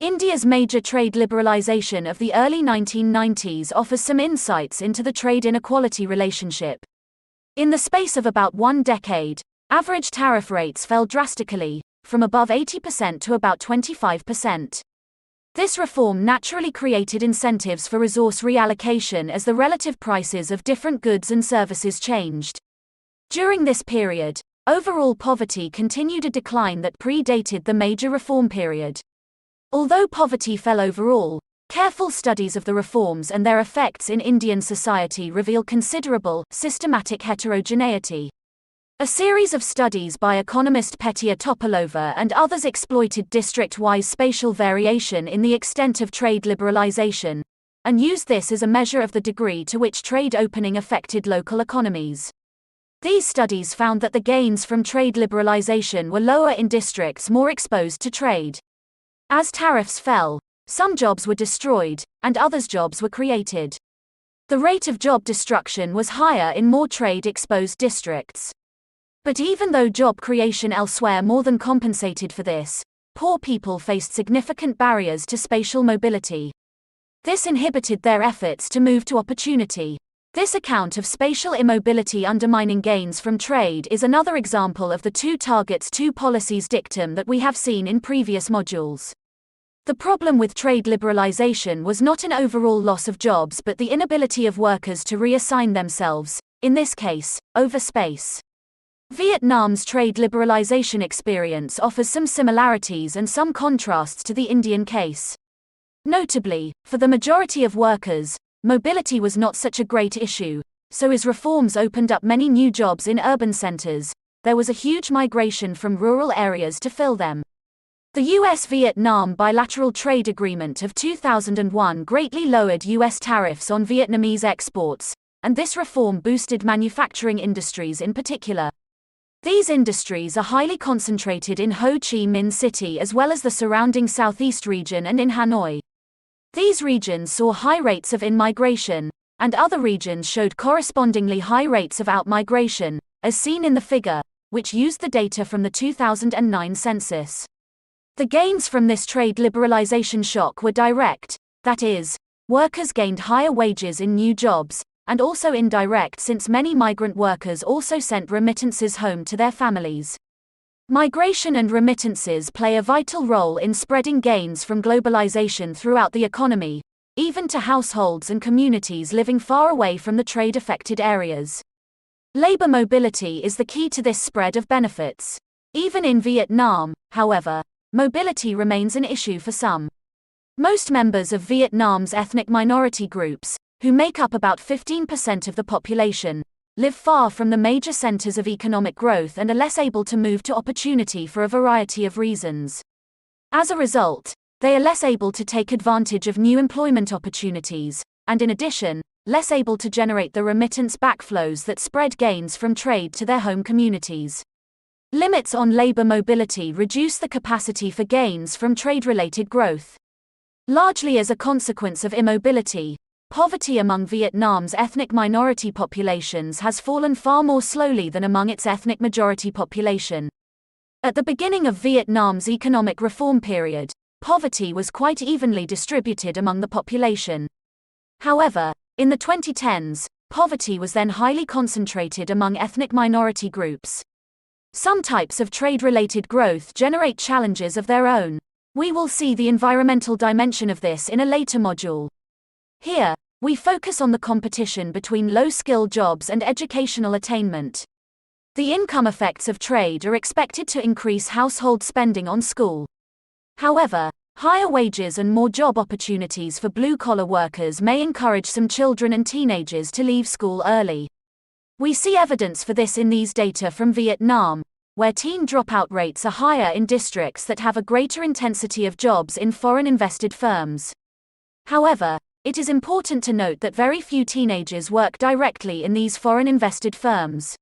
India's major trade liberalization of the early 1990s offers some insights into the trade inequality relationship. In the space of about 1 decade, average tariff rates fell drastically, from above 80% to about 25%. This reform naturally created incentives for resource reallocation as the relative prices of different goods and services changed. During this period, overall poverty continued a decline that predated the major reform period. Although poverty fell overall, careful studies of the reforms and their effects in Indian society reveal considerable, systematic heterogeneity. A series of studies by economist Petya Topolova and others exploited district-wise spatial variation in the extent of trade liberalization, and used this as a measure of the degree to which trade opening affected local economies. These studies found that the gains from trade liberalization were lower in districts more exposed to trade. As tariffs fell, some jobs were destroyed, and others jobs were created. The rate of job destruction was higher in more trade-exposed districts. But even though job creation elsewhere more than compensated for this, poor people faced significant barriers to spatial mobility. This inhibited their efforts to move to opportunity. This account of spatial immobility undermining gains from trade is another example of the two targets, two policies dictum that we have seen in previous modules. The problem with trade liberalization was not an overall loss of jobs but the inability of workers to reassign themselves, in this case, over space. Vietnam's trade liberalization experience offers some similarities and some contrasts to the Indian case. Notably, for the majority of workers, mobility was not such a great issue, so as reforms opened up many new jobs in urban centers, there was a huge migration from rural areas to fill them. The U.S.-Vietnam bilateral trade agreement of 2001 greatly lowered U.S. tariffs on Vietnamese exports, and this reform boosted manufacturing industries in particular. These industries are highly concentrated in Ho Chi Minh City as well as the surrounding southeast region and in Hanoi. These regions saw high rates of in-migration, and other regions showed correspondingly high rates of out-migration, as seen in the figure, which used the data from the 2009 census. The gains from this trade liberalization shock were direct, that is, workers gained higher wages in new jobs, and also indirect since many migrant workers also sent remittances home to their families. Migration and remittances play a vital role in spreading gains from globalization throughout the economy, even to households and communities living far away from the trade-affected areas. Labor mobility is the key to this spread of benefits. Even in Vietnam, however, mobility remains an issue for some. Most members of Vietnam's ethnic minority groups, who make up about 15% of the population, live far from the major centers of economic growth and are less able to move to opportunity for a variety of reasons. As a result, they are less able to take advantage of new employment opportunities, and in addition, less able to generate the remittance backflows that spread gains from trade to their home communities. Limits on labor mobility reduce the capacity for gains from trade-related growth. Largely as a consequence of immobility, poverty among Vietnam's ethnic minority populations has fallen far more slowly than among its ethnic majority population. At the beginning of Vietnam's economic reform period, poverty was quite evenly distributed among the population. However, in the 2010s, poverty was then highly concentrated among ethnic minority groups. Some types of trade-related growth generate challenges of their own. We will see the environmental dimension of this in a later module. Here, we focus on the competition between low-skill jobs and educational attainment. The income effects of trade are expected to increase household spending on school. However, higher wages and more job opportunities for blue-collar workers may encourage some children and teenagers to leave school early. We see evidence for this in these data from Vietnam, where teen dropout rates are higher in districts that have a greater intensity of jobs in foreign-invested firms. However, it is important to note that very few teenagers work directly in these foreign-invested firms.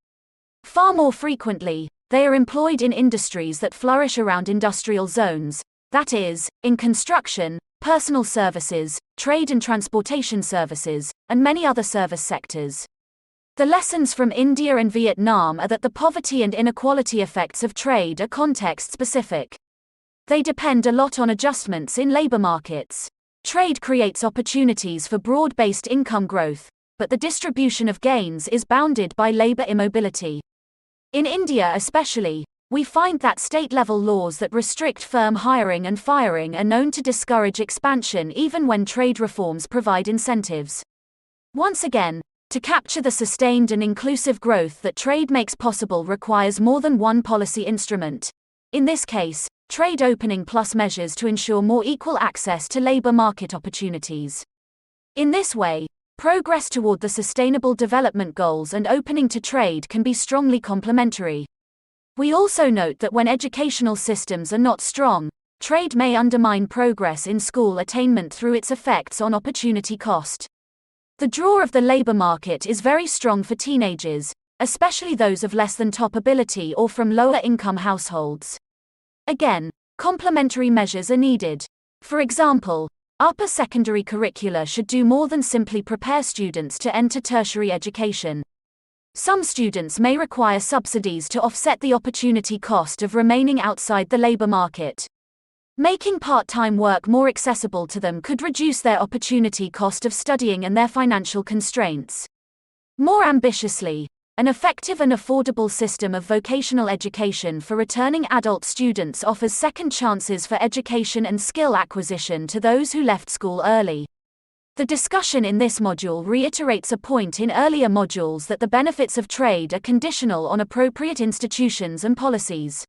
Far more frequently, they are employed in industries that flourish around industrial zones, that is, in construction, personal services, trade and transportation services, and many other service sectors. The lessons from India and Vietnam are that the poverty and inequality effects of trade are context-specific. They depend a lot on adjustments in labor markets. Trade creates opportunities for broad-based income growth, but the distribution of gains is bounded by labor immobility. In India especially, we find that state-level laws that restrict firm hiring and firing are known to discourage expansion even when trade reforms provide incentives. Once again, to capture the sustained and inclusive growth that trade makes possible requires more than one policy instrument. In this case, trade opening plus measures to ensure more equal access to labor market opportunities. In this way, progress toward the Sustainable Development Goals and opening to trade can be strongly complementary. We also note that when educational systems are not strong, trade may undermine progress in school attainment through its effects on opportunity cost. The draw of the labor market is very strong for teenagers, especially those of less than top ability or from lower income households. Again, complementary measures are needed. For example, upper secondary curricula should do more than simply prepare students to enter tertiary education. Some students may require subsidies to offset the opportunity cost of remaining outside the labor market. Making part-time work more accessible to them could reduce their opportunity cost of studying and their financial constraints. More ambitiously, an effective and affordable system of vocational education for returning adult students offers second chances for education and skill acquisition to those who left school early. The discussion in this module reiterates a point in earlier modules that the benefits of trade are conditional on appropriate institutions and policies.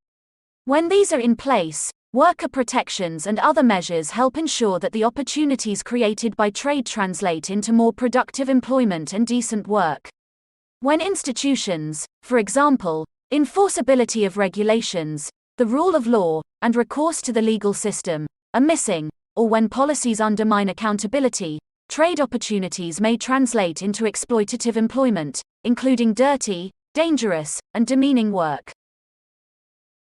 When these are in place, worker protections and other measures help ensure that the opportunities created by trade translate into more productive employment and decent work. When institutions, for example, enforceability of regulations, the rule of law, and recourse to the legal system, are missing, or when policies undermine accountability, trade opportunities may translate into exploitative employment, including dirty, dangerous, and demeaning work.